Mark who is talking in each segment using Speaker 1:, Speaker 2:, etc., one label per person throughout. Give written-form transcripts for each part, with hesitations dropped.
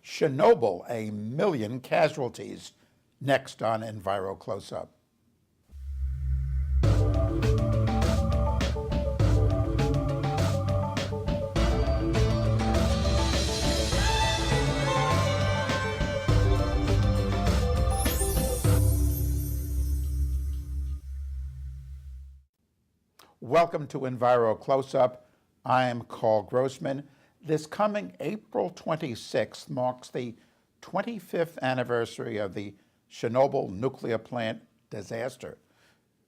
Speaker 1: Chernobyl, a million casualties. Next on Enviro Close-Up. Welcome to Enviro Close-Up. I am Karl Grossman. This coming April 26th marks the 25th anniversary of the Chernobyl nuclear plant disaster.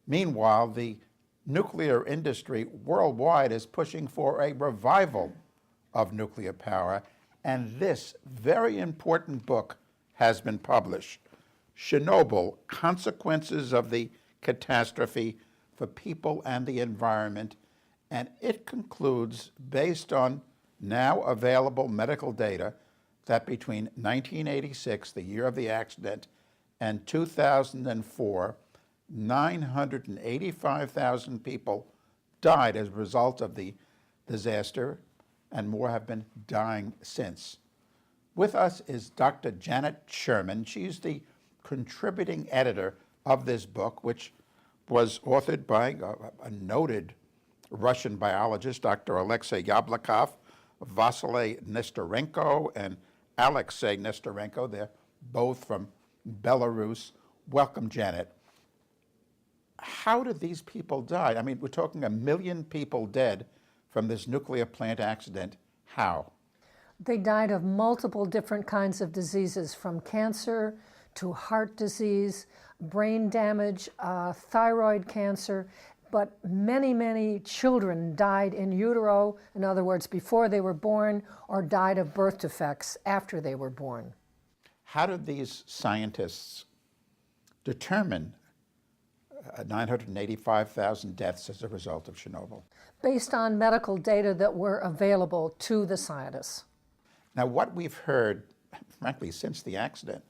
Speaker 1: Meanwhile, the nuclear industry worldwide is pushing for a revival of nuclear power, and this very important book has been published, Chernobyl: Consequences of the Catastrophe for People and the Environment, and it concludes, based on now available medical data, that between 1986, the year of the accident, and 2004, 985,000 people died as a result of the disaster, and more have been dying since. With us is Dr. Janette Sherman. She's the contributing editor of this book, which was authored by a noted Russian biologist, Dr. Alexei Yablokov, Vasily Nestorenko, and Alexei Nestorenko. They're both from Belarus. Welcome, Janet. How did these people die? I mean, we're talking a million people dead from this nuclear plant accident. How?
Speaker 2: They died of multiple different kinds of diseases, from cancer to heart disease, brain damage, thyroid cancer, but many, many children died in utero, in other words, before they were born, or died of birth defects after they were born.
Speaker 1: How did these scientists determine 985,000 deaths as a result of Chernobyl?
Speaker 2: Based on medical data that were available to the scientists.
Speaker 1: Now, what we've heard, frankly, since the accident,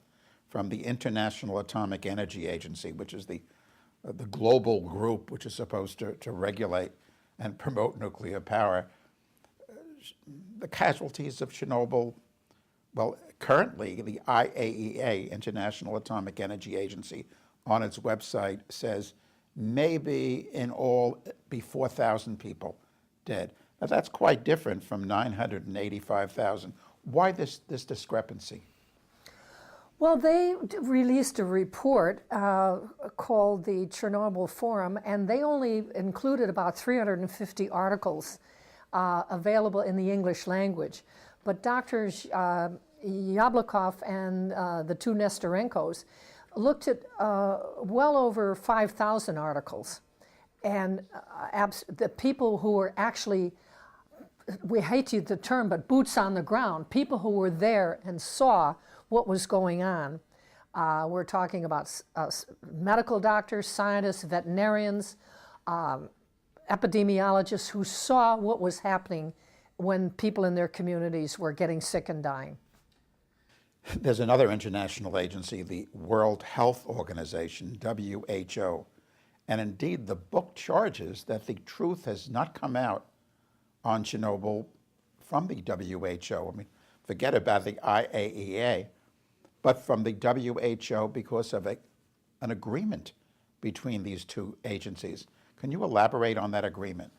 Speaker 1: from the International Atomic Energy Agency, which is the global group which is supposed to regulate and promote nuclear power, the casualties of Chernobyl, well, currently the IAEA, International Atomic Energy Agency, on its website says maybe in all be 4,000 people dead. Now that's quite different from 985,000. Why this discrepancy?
Speaker 2: Well, they released a report called the Chernobyl Forum, and they only included about 350 articles available in the English language. But Drs. Yablokov and the two Nestorenkos looked at well over 5,000 articles. And the people who were actually, we hate to use the term, but boots on the ground, people who were there and saw what was going on. We're talking about medical doctors, scientists, veterinarians, epidemiologists who saw what was happening when people in their communities were getting sick and dying.
Speaker 1: There's another international agency, the World Health Organization, WHO, and indeed the book charges that the truth has not come out on Chernobyl from the WHO. I mean, forget about the IAEA, but from the WHO because of an agreement between these two agencies. Can you elaborate on that agreement?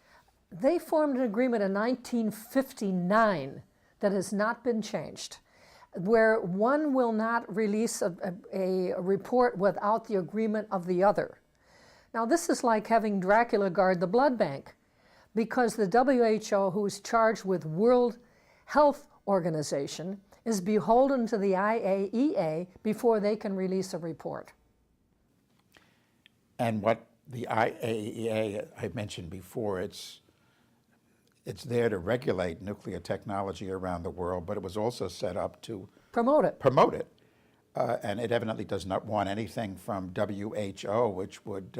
Speaker 2: They formed an agreement in 1959 that has not been changed, where one will not release a report without the agreement of the other. Now, this is like having Dracula guard the blood bank, because the WHO, who is charged with World Health Organization, is beholden to the IAEA before they can release a report.
Speaker 1: And what the IAEA, I mentioned before, it's there to regulate nuclear technology around the world, but it was also set up to
Speaker 2: promote it.
Speaker 1: And it evidently does not want anything from WHO, which would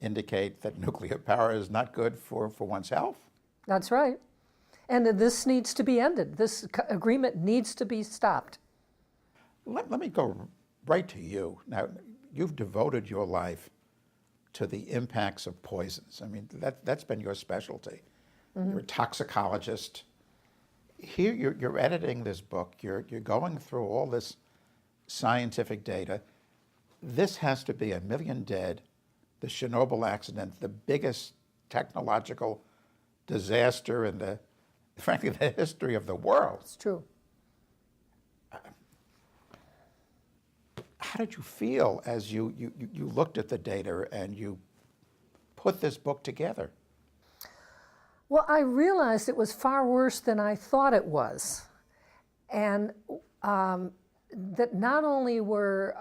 Speaker 1: indicate that nuclear power is not good for one's health.
Speaker 2: That's right. And this needs to be ended. This agreement needs to be stopped.
Speaker 1: Let me go right to you. Now, you've devoted your life to the impacts of poisons. I mean, that's been your specialty. Mm-hmm. You're a toxicologist. Here you're editing this book, you're going through all this scientific data. This has to be 1,000,000 dead, the Chernobyl accident, the biggest technological disaster in the, frankly, the history of the world.
Speaker 2: It's true.
Speaker 1: How did you feel as you looked at the data and you put this book together?
Speaker 2: Well, I realized it was far worse than I thought it was. And that not only were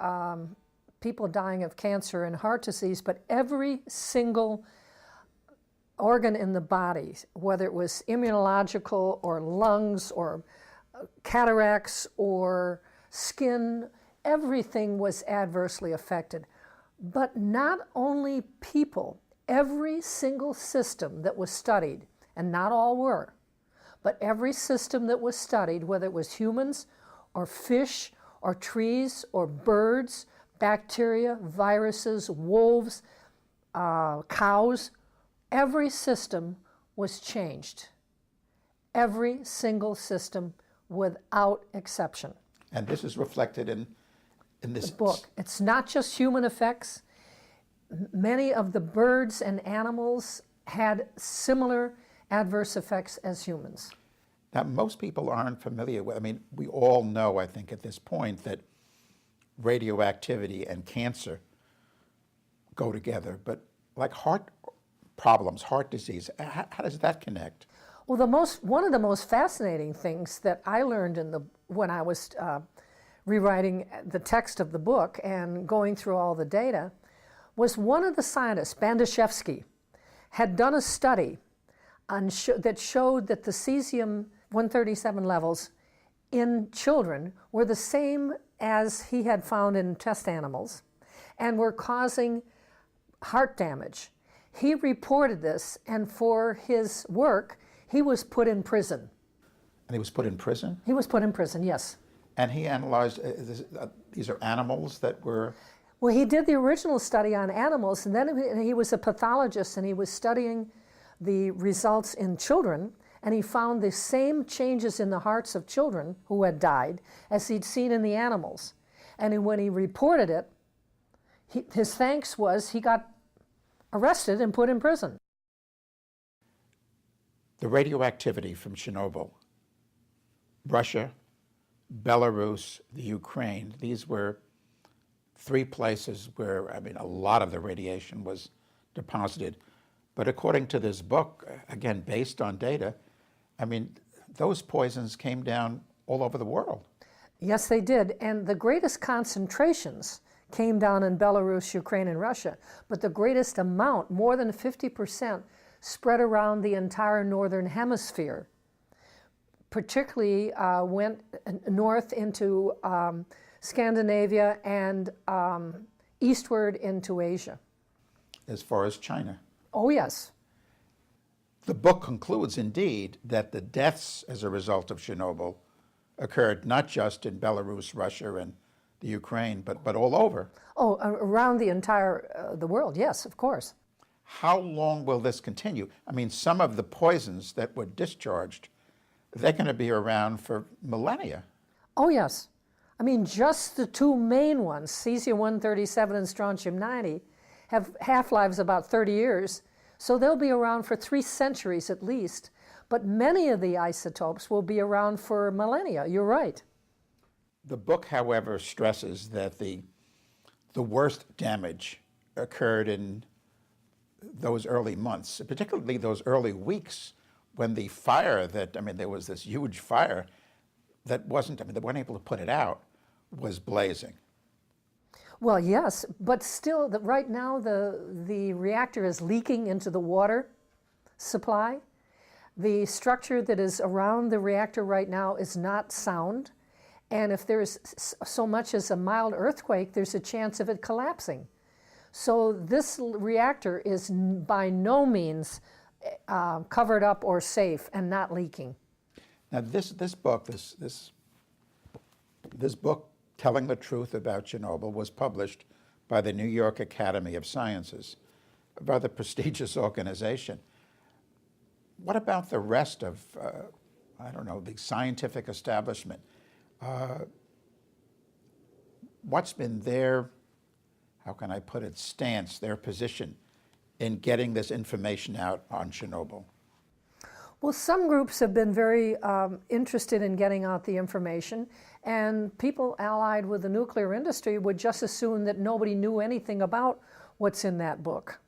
Speaker 2: people dying of cancer and heart disease, but every single organ in the body, whether it was immunological or lungs or cataracts or skin, everything was adversely affected. But not only people, every single system that was studied, and not all were, but every system that was studied, whether it was humans or fish or trees or birds, bacteria, viruses, wolves, cows, every system was changed. Every single system without exception.
Speaker 1: And this is reflected in this
Speaker 2: book. It's not just human effects. Many of the birds and animals had similar adverse effects as humans.
Speaker 1: Now, most people aren't familiar with, I mean, we all know, I think, at this point that radioactivity and cancer go together, but like heart problems, heart disease, how does that connect?
Speaker 2: Well, one of the most fascinating things that I learned when I was rewriting the text of the book and going through all the data was one of the scientists, Bandashevsky, had done a study that showed that the cesium-137 levels in children were the same as he had found in test animals and were causing heart damage. He reported this, and for his work, he was put in prison.
Speaker 1: And he was put in prison?
Speaker 2: He was put in prison, yes.
Speaker 1: And he analyzed, these are animals that were...
Speaker 2: Well, he did the original study on animals, and then he was a pathologist, and he was studying the results in children, and he found the same changes in the hearts of children who had died as he'd seen in the animals. And when he reported it, his thanks was he got arrested and put in prison.
Speaker 1: The radioactivity from Chernobyl, Russia, Belarus, the Ukraine, these were 3 places where, I mean, a lot of the radiation was deposited. But according to this book, again, based on data, I mean, those poisons came down all over the world.
Speaker 2: Yes, they did. And the greatest concentrations came down in Belarus, Ukraine, and Russia. But the greatest amount, more than 50%, spread around the entire northern hemisphere. Particularly went north into Scandinavia and eastward into Asia.
Speaker 1: As far as China.
Speaker 2: Oh, yes.
Speaker 1: The book concludes, indeed, that the deaths as a result of Chernobyl occurred not just in Belarus, Russia, and the Ukraine, but all over.
Speaker 2: Oh, around the entire the world, yes, of course.
Speaker 1: How long will this continue? I mean, some of the poisons that were discharged, they're going to be around for millennia.
Speaker 2: Oh, yes. I mean, just the 2 main ones, cesium-137 and strontium-90, have half-lives about 30 years, so they'll be around for 3 centuries at least. But many of the isotopes will be around for millennia. You're right.
Speaker 1: The book, however, stresses that the worst damage occurred in those early months, particularly those early weeks when the fire that, I mean, there was this huge fire that wasn't, I mean, they weren't able to put it out, was blazing.
Speaker 2: Well, yes, but still, right now the reactor is leaking into the water supply. The structure that is around the reactor right now is not sound, and if there's so much as a mild earthquake, there's a chance of it collapsing. So this reactor is by no means covered up or safe and not leaking.
Speaker 1: Now, this book telling the truth about Chernobyl was published by the New York Academy of Sciences, a rather prestigious organization. What about the rest of I don't know, the scientific establishment. What's been their, how can I put it, stance, their position in getting this information out on Chernobyl?
Speaker 2: Well, some groups have been very interested in getting out the information, and people allied with the nuclear industry would just assume that nobody knew anything about what's in that book.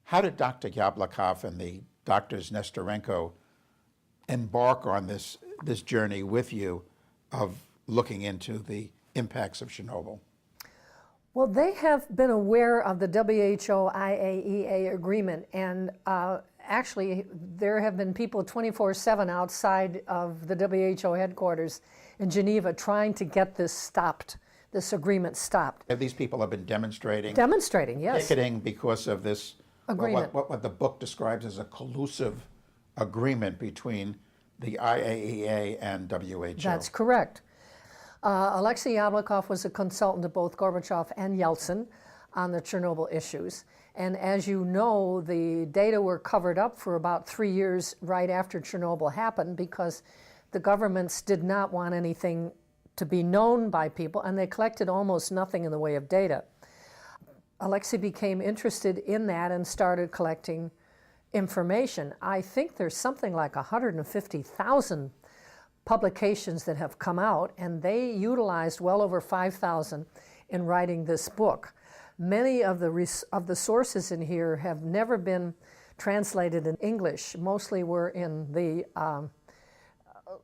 Speaker 1: How did Dr. Yablokov and the doctors Nestorenko embark on this journey with you of looking into the impacts of Chernobyl?
Speaker 2: Well, they have been aware of the WHO-IAEA agreement, and actually there have been people 24/7 outside of the WHO headquarters in Geneva trying to get this stopped, this agreement stopped.
Speaker 1: These people have been demonstrating?
Speaker 2: Demonstrating, yes.
Speaker 1: Picketing because of this
Speaker 2: Agreement.
Speaker 1: What the book describes as a collusive agreement between the IAEA and WHO.
Speaker 2: That's correct. Alexei Yablokov was a consultant to both Gorbachev and Yeltsin on the Chernobyl issues. And as you know, the data were covered up for about 3 years right after Chernobyl happened because the governments did not want anything to be known by people, and they collected almost nothing in the way of data. Alexei became interested in that and started collecting information. I think there's something like 150,000 publications that have come out, and they utilized well over 5,000 in writing this book. Many of the sources in here have never been translated in English. Mostly were in the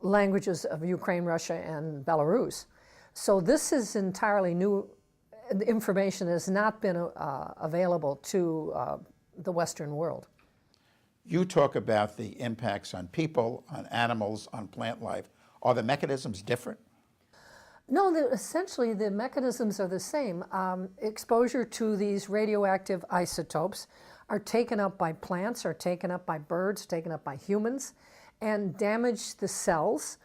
Speaker 2: languages of Ukraine, Russia, and Belarus. So this is entirely new. The information has not been available to the Western world.
Speaker 1: You talk about the impacts on people, on animals, on plant life. Are the mechanisms different?
Speaker 2: No, essentially the mechanisms are the same. Exposure to these radioactive isotopes are taken up by plants, are taken up by birds, taken up by humans, and damage the cells,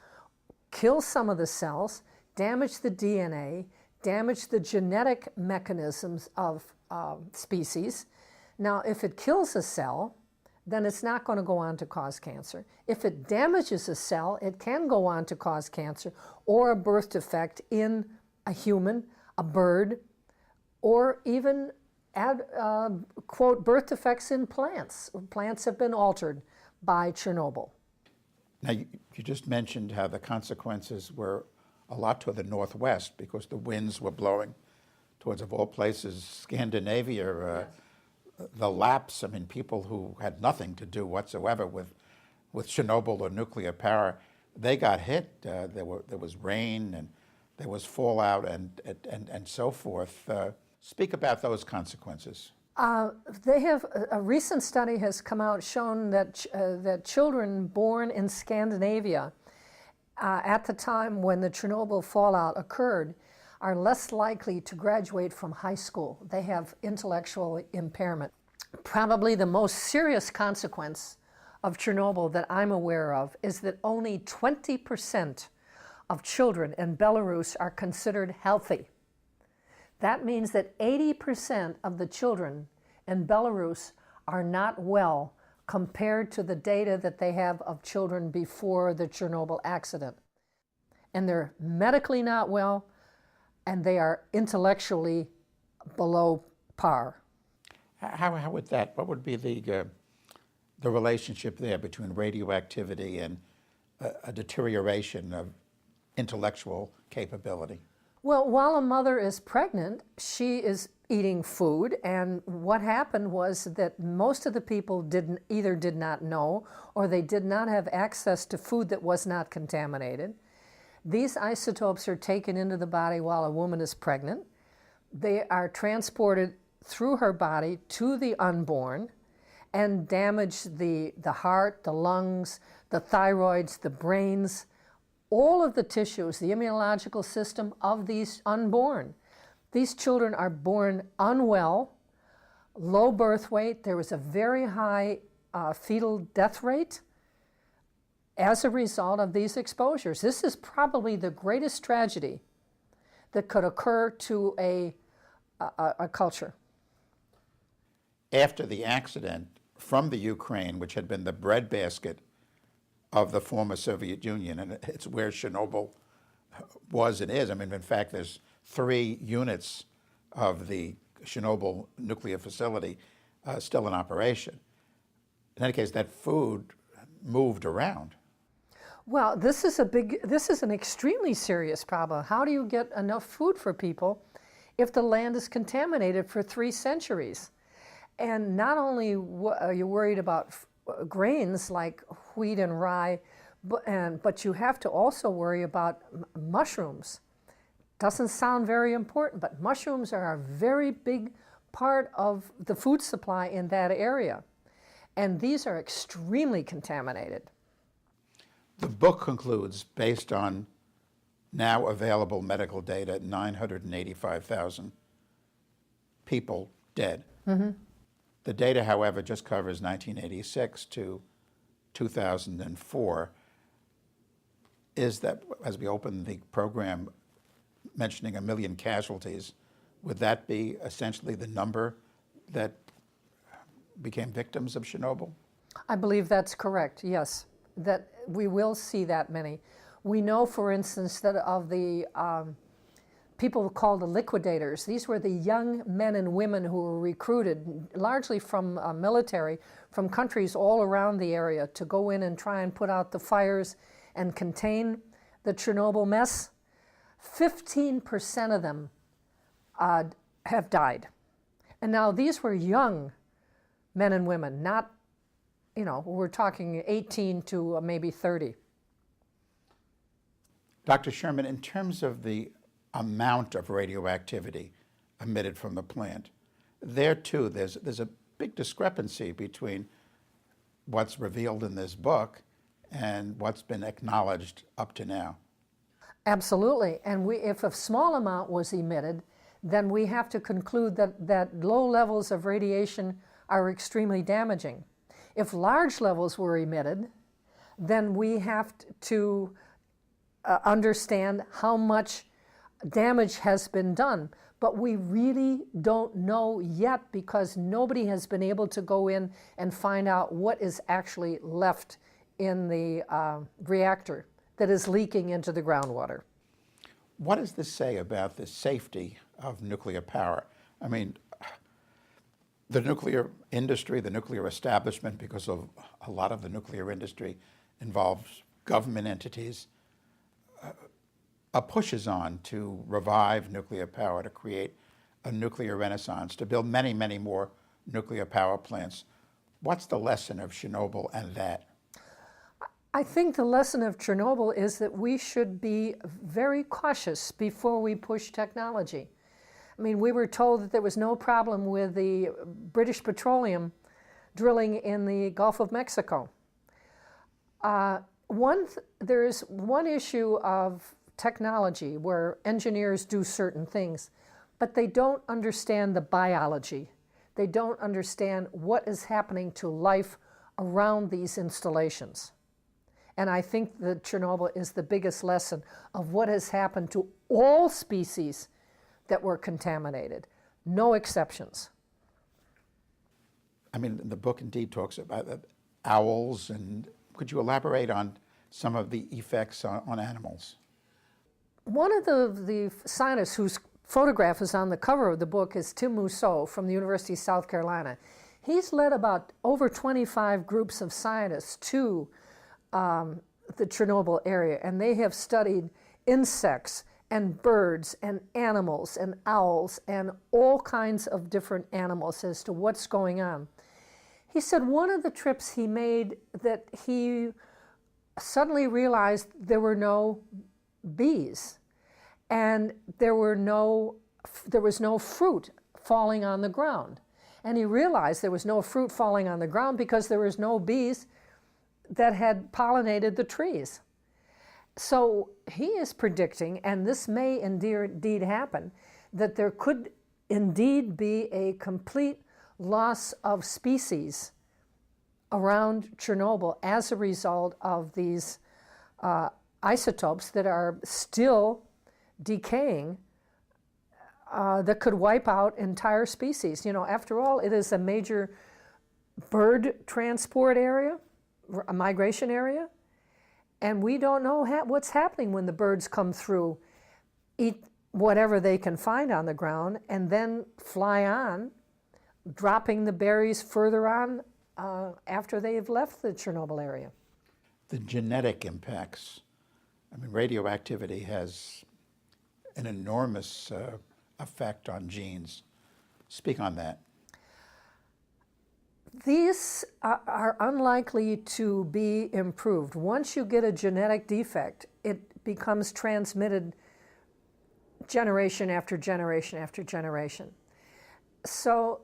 Speaker 2: kill some of the cells, damage the DNA, damage the genetic mechanisms of species. Now, if it kills a cell, then it's not going to go on to cause cancer. If it damages a cell, it can go on to cause cancer or a birth defect in a human, a bird, or even quote, birth defects in plants. Plants have been altered by Chernobyl.
Speaker 1: Now, you just mentioned how the consequences were a lot to the northwest because the winds were blowing towards, of all places, Scandinavia. Yes. The lapse, I mean, people who had nothing to do whatsoever with Chernobyl or nuclear power, they got hit. There was rain and there was fallout and so forth. Speak about those consequences.
Speaker 2: A recent study has come out shown that that children born in Scandinavia at the time when the Chernobyl fallout occurred are less likely to graduate from high school. They have intellectual impairment. Probably the most serious consequence of Chernobyl that I'm aware of is that only 20% of children in Belarus are considered healthy. That means that 80% of the children in Belarus are not well compared to the data that they have of children before the Chernobyl accident. And they're medically not well, and they are intellectually below par.
Speaker 1: How would that, what would be the relationship there between radioactivity and a deterioration of intellectual capability?
Speaker 2: Well, while a mother is pregnant, she is eating food, and what happened was that most of the people either did not know or they did not have access to food that was not contaminated. These isotopes are taken into the body while a woman is pregnant. They are transported through her body to the unborn and damage the heart, the lungs, the thyroids, the brains, all of the tissues, the immunological system of these unborn. These children are born unwell, low birth weight. There was a very high fetal death rate as a result of these exposures. This is probably the greatest tragedy that could occur to a culture.
Speaker 1: After the accident, from the Ukraine, which had been the breadbasket of the former Soviet Union, and it's where Chernobyl was and is. I mean, in fact, there's 3 units of the Chernobyl nuclear facility still in operation. In any case, that food moved around.
Speaker 2: Well, this is an extremely serious problem. How do you get enough food for people if the land is contaminated for 3 centuries? And not only are you worried about grains like wheat and rye, but you have to also worry about mushrooms. Doesn't sound very important, but mushrooms are a very big part of the food supply in that area. And these are extremely contaminated.
Speaker 1: The book concludes, based on now available medical data, 985,000 people dead.
Speaker 2: Mm-hmm.
Speaker 1: The data, however, just covers 1986 to 2004. Is that, as we open the program, mentioning 1 million casualties, would that be essentially the number that became victims of Chernobyl?
Speaker 2: I believe that's correct, yes, that we will see that many. We know, for instance, that of the people called the liquidators, these were the young men and women who were recruited, largely from military, from countries all around the area to go in and try and put out the fires and contain the Chernobyl mess. 15% of them have died. And now these were young men and women, not, we're talking 18 to maybe 30.
Speaker 1: Dr. Sherman, in terms of the amount of radioactivity emitted from the plant, there too, there's a big discrepancy between what's revealed in this book and what's been acknowledged up to now.
Speaker 2: Absolutely. And if a small amount was emitted, then we have to conclude that low levels of radiation are extremely damaging. If large levels were emitted, then we have to understand how much damage has been done. But we really don't know yet because nobody has been able to go in and find out what is actually left in the reactor that is leaking into the groundwater.
Speaker 1: What does this say about the safety of nuclear power? I mean, the nuclear industry, the nuclear establishment, because of a lot of the nuclear industry involves government entities, pushes on to revive nuclear power, to create a nuclear renaissance, to build many, many more nuclear power plants. What's the lesson of Chernobyl and that?
Speaker 2: I think the lesson of Chernobyl is that we should be very cautious before we push technology. I mean, we were told that there was no problem with the British petroleum drilling in the Gulf of Mexico. There is one issue of technology where engineers do certain things, but they don't understand the biology. They don't understand what is happening to life around these installations. And I think that Chernobyl is the biggest lesson of what has happened to all species that were contaminated, no exceptions.
Speaker 1: I mean, the book indeed talks about owls, and could you elaborate on some of the effects on animals?
Speaker 2: One of the scientists whose photograph is on the cover of the book is Tim Mousseau from the University of South Carolina. He's led about over 25 groups of scientists to the Chernobyl area, and they have studied insects and birds and animals and owls and all kinds of different animals as to what's going on. He said one of the trips he made that he suddenly realized there were no bees and there was no fruit falling on the ground. And he realized there was no fruit falling on the ground because there was no bees that had pollinated the trees. So he is predicting, and this may indeed happen, that there could indeed be a complete loss of species around Chernobyl as a result of these isotopes that are still decaying that could wipe out entire species. After all, it is a major bird transport area, a migration area, And we don't know what's happening when the birds come through, eat whatever they can find on the ground, and then fly on, dropping the berries further on after they've left the Chernobyl area.
Speaker 1: The genetic impacts. I mean, radioactivity has an enormous effect on genes. Speak on that.
Speaker 2: These are unlikely to be improved. Once you get a genetic defect, it becomes transmitted generation after generation after generation. So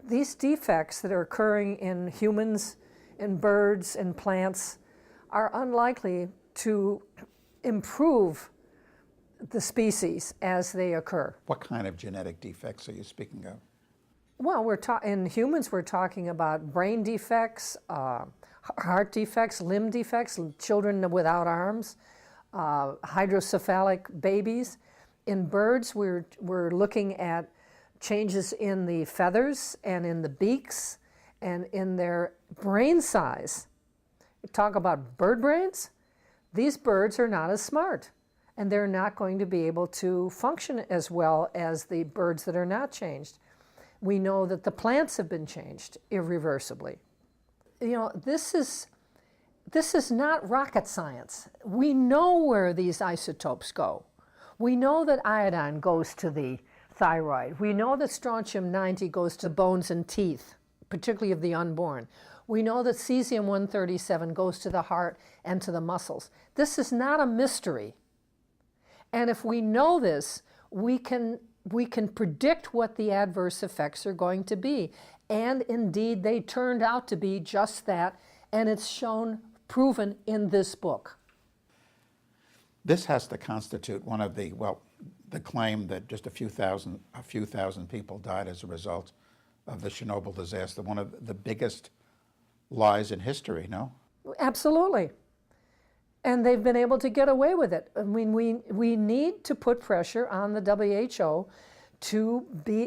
Speaker 2: these defects that are occurring in humans, in birds, in plants, are unlikely to improve the species as they occur.
Speaker 1: What kind of genetic defects are you speaking of?
Speaker 2: Well, in humans, we're talking about brain defects, heart defects, limb defects, children without arms, hydrocephalic babies. In birds, we're looking at changes in the feathers and in the beaks and in their brain size. Talk about bird brains. These birds are not as smart, and they're not going to be able to function as well as the birds that are not changed. We know that the plants have been changed irreversibly. You know, this is not rocket science. We know where these isotopes go. We know that iodine goes to the thyroid. We know that strontium-90 goes to bones and teeth, particularly of the unborn. We know that cesium-137 goes to the heart and to the muscles. This is not a mystery. And if we know this, we can predict what the adverse effects are going to be. And indeed, they turned out to be just that, and it's proven in this book.
Speaker 1: This has to constitute one of the claim that just a few thousand people died as a result of the Chernobyl disaster, one of the biggest lies in history, no?
Speaker 2: Absolutely. And they've been able to get away with it. I mean, we need to put pressure on the WHO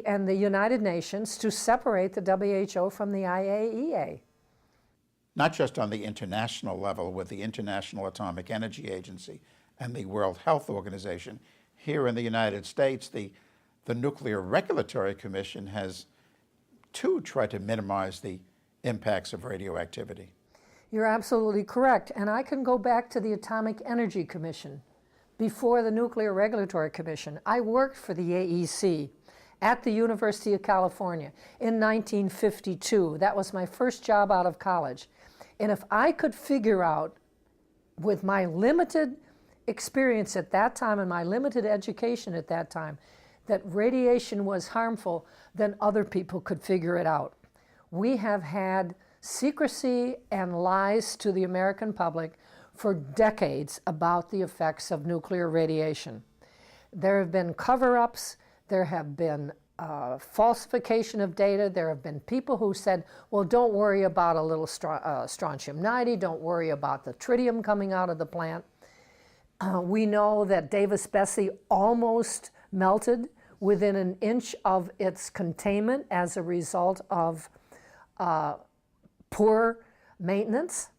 Speaker 2: and the United Nations to separate the WHO from the IAEA.
Speaker 1: Not just on the international level with the International Atomic Energy Agency and the World Health Organization. Here in the United States, the Nuclear Regulatory Commission has too tried to minimize the impacts of radioactivity.
Speaker 2: You're absolutely correct. And I can go back to the Atomic Energy Commission before the Nuclear Regulatory Commission. I worked for the AEC at the University of California in 1952. That was my first job out of college. And if I could figure out, with my limited experience at that time and my limited education at that time, that radiation was harmful, then other people could figure it out. We have had secrecy and lies to the American public for decades about the effects of nuclear radiation. There have been cover-ups, there have been falsification of data, there have been people who said, well, don't worry about a little strontium-90, don't worry about the tritium coming out of the plant. We know that Davis-Besse almost melted within an inch of its containment as a result of poor maintenance.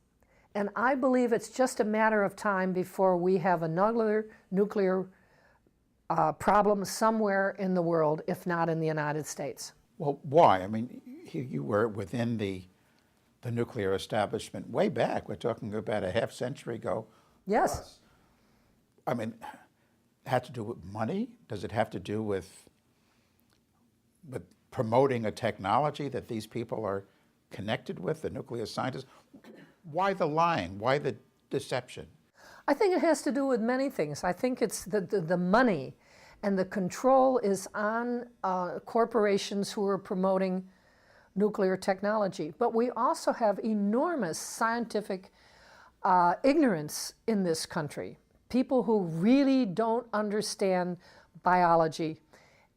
Speaker 2: And I believe it's just a matter of time before we have another nuclear problem somewhere in the world, if not in the United States.
Speaker 1: Well, why? I mean, you were within the nuclear establishment way back. We're talking about a half century ago.
Speaker 2: Yes.
Speaker 1: Plus. I mean, it had to do with money? Does it have to do with promoting a technology that these people are connected with, the nuclear scientists? Why the lying? Why the deception?
Speaker 2: I think it has to do with many things. I think it's the money and the control is on corporations who are promoting nuclear technology. But we also have enormous scientific ignorance in this country. People who really don't understand biology.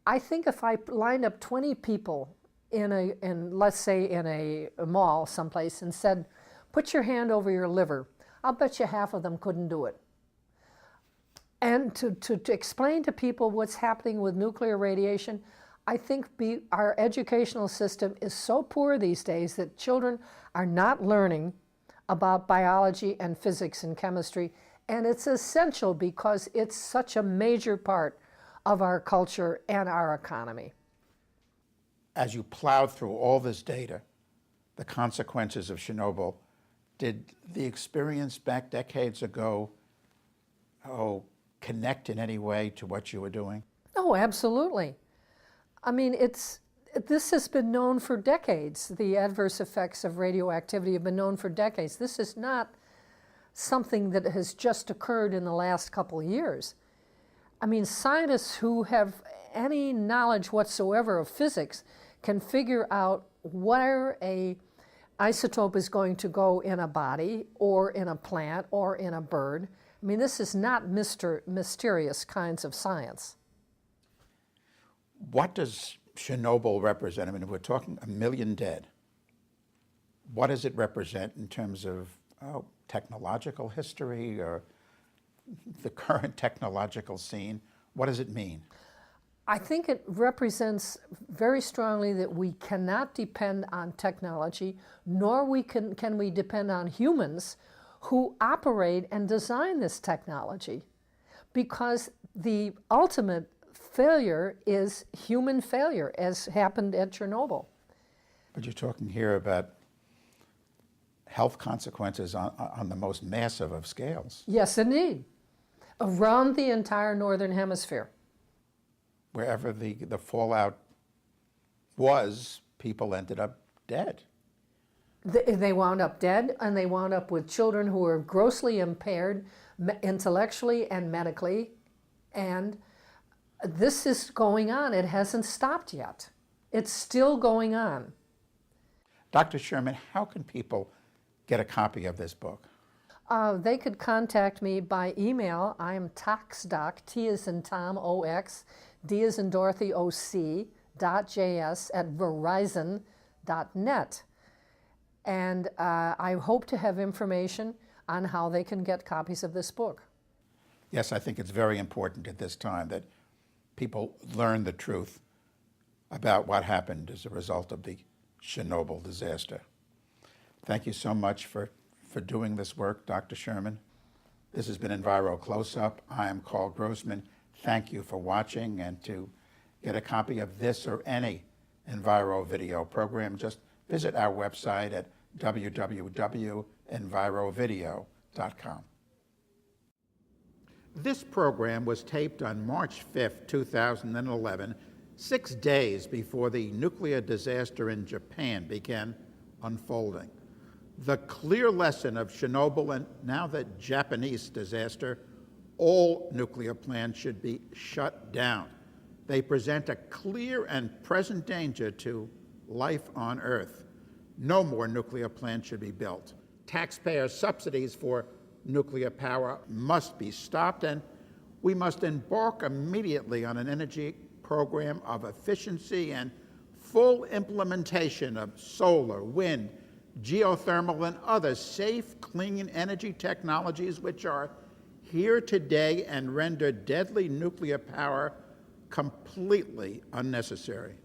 Speaker 2: I think if I lined up 20 people let's say in a mall someplace and said, put your hand over your liver, I'll bet you half of them couldn't do it. And to explain to people what's happening with nuclear radiation, I think our educational system is so poor these days that children are not learning about biology and physics and chemistry And it's essential because it's such a major part of our culture and our economy.
Speaker 1: As you plowed through all this data, the consequences of Chernobyl, did the experience back decades ago, connect in any way to what you were doing?
Speaker 2: Oh, absolutely. I mean, this has been known for decades. The adverse effects of radioactivity have been known for decades. This is not something that has just occurred in the last couple of years. I mean, scientists who have any knowledge whatsoever of physics can figure out where a isotope is going to go in a body or in a plant or in a bird. I mean, this is not mysterious kinds of science.
Speaker 1: What does Chernobyl represent? I mean, if we're talking 1 million dead, what does it represent in terms of technological history or the current technological scene? What does it mean?
Speaker 2: I think it represents very strongly that we cannot depend on technology, nor can we depend on humans who operate and design this technology, because the ultimate failure is human failure, as happened at Chernobyl.
Speaker 1: But you're talking here about health consequences on the most massive of scales.
Speaker 2: Yes, indeed. Around the entire northern hemisphere.
Speaker 1: Wherever the fallout was, people ended up dead.
Speaker 2: They wound up dead, and they wound up with children who were grossly impaired intellectually and medically. And this is going on. It hasn't stopped yet. It's still going on.
Speaker 1: Dr. Sherman, how can people get a copy of this book?
Speaker 2: They could contact me by email. I am toxdoc, T as in Tom, O-X, D as in Dorothy, O-C, .js at verizon.net. And I hope to have information on how they can get copies of this book.
Speaker 1: Yes, I think it's very important at this time that people learn the truth about what happened as a result of the Chernobyl disaster. Thank you so much for doing this work, Dr. Sherman. This has been Enviro Close-Up. I am Karl Grossman. Thank you for watching, and to get a copy of this or any Enviro video program, just visit our website at www.envirovideo.com. This program was taped on March 5, 2011, 6 days before the nuclear disaster in Japan began unfolding. The clear lesson of Chernobyl and now the Japanese disaster: all nuclear plants should be shut down. They present a clear and present danger to life on Earth. No more nuclear plants should be built. Taxpayer subsidies for nuclear power must be stopped, and we must embark immediately on an energy program of efficiency and full implementation of solar, wind, geothermal, and other safe, clean energy technologies which are here today and render deadly nuclear power completely unnecessary.